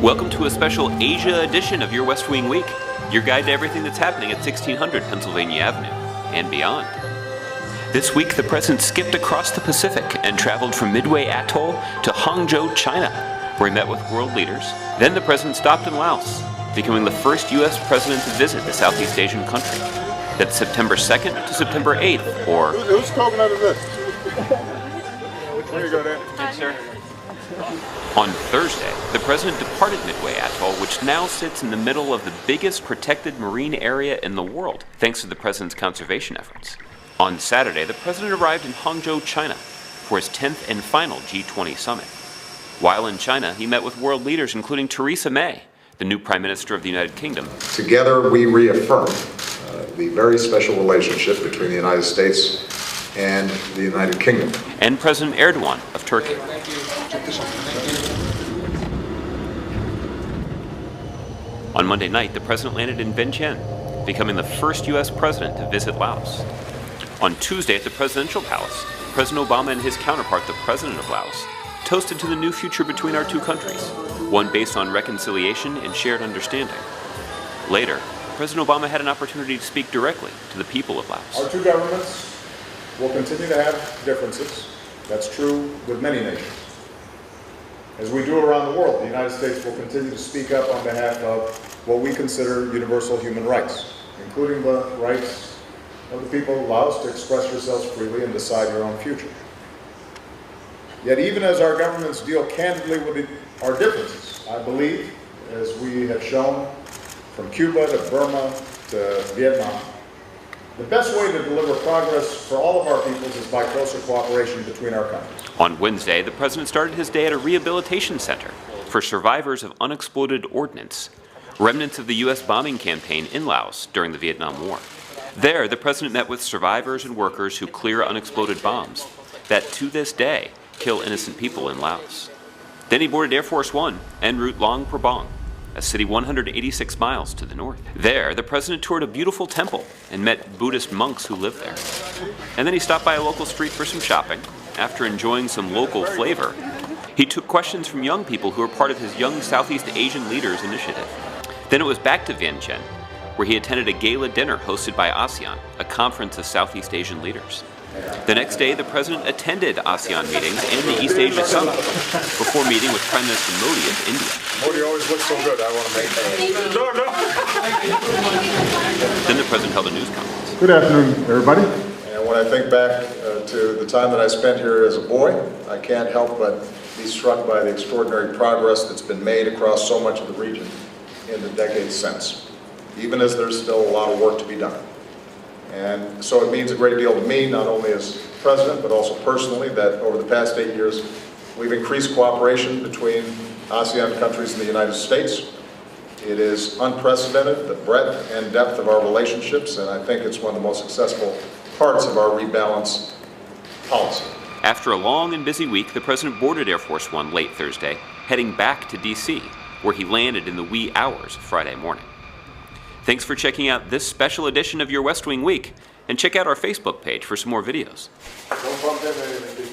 Welcome to a special Asia edition of your West Wing Week, your guide to everything that's happening at 1600 Pennsylvania Avenue and beyond. This week, the president skipped across the Pacific and traveled from Midway Atoll to Hangzhou, China, where he met with world leaders. Then the president stopped in Laos, becoming the first U.S. president to visit the Southeast Asian country. That's September 2nd to September 8th, or... Whose coconut is this? There you go, Dan. Thanks, sir. On Thursday, the president departed Midway Atoll, which now sits in the middle of the biggest protected marine area in the world, thanks to the president's conservation efforts. On Saturday, the president arrived in Hangzhou, China, for his 10th and final G20 summit. While in China, he met with world leaders including Theresa May, the new Prime Minister of the United Kingdom. Together, we reaffirm the very special relationship between the United States and the United Kingdom. And President Erdogan of Turkey. On Monday night, the president landed in Vientiane, becoming the first U.S. president to visit Laos. On Tuesday at the presidential palace, President Obama and his counterpart, the president of Laos, toasted to the new future between our two countries, one based on reconciliation and shared understanding. Later, President Obama had an opportunity to speak directly to the people of Laos. Our two governments will continue to have differences. That's true with many nations. As we do around the world, the United States will continue to speak up on behalf of what we consider universal human rights, including the rights of the people of Laos to express yourselves freely and decide your own future. Yet even as our governments deal candidly with our differences, I believe, as we have shown from Cuba to Burma to Vietnam, the best way to deliver progress for all of our peoples is by closer cooperation between our countries. On Wednesday, the president started his day at a rehabilitation center for survivors of unexploded ordnance, remnants of the U.S. bombing campaign in Laos during the Vietnam War. There, the president met with survivors and workers who clear unexploded bombs that, to this day, kill innocent people in Laos. Then he boarded Air Force One en route Luang Prabang, a city 186 miles to the north. There, the president toured a beautiful temple and met Buddhist monks who live there. And then he stopped by a local street for some shopping. After enjoying some local flavor, he took questions from young people who are part of his Young Southeast Asian Leaders initiative. Then it was back to Vientiane, where he attended a gala dinner hosted by ASEAN, a conference of Southeast Asian leaders. The next day, the president attended ASEAN meetings and the East Asia Summit before meeting with Prime Minister Modi of India. Modi always looks so good, I want to make that. No. Then the president held a news conference. Good afternoon, everybody. And when I think back to the time that I spent here as a boy, I can't help but be struck by the extraordinary progress that's been made across so much of the region in the decades since, even as there's still a lot of work to be done. And so it means a great deal to me, not only as president, but also personally, that over the past 8 years, we've increased cooperation between ASEAN countries and the United States. It is unprecedented, the breadth and depth of our relationships, and I think it's one of the most successful parts of our rebalance policy. After a long and busy week, the president boarded Air Force One late Thursday, heading back to D.C., where he landed in the wee hours of Friday morning. Thanks for checking out this special edition of your West Wing Week, and check out our Facebook page for some more videos. Don't bump into anything.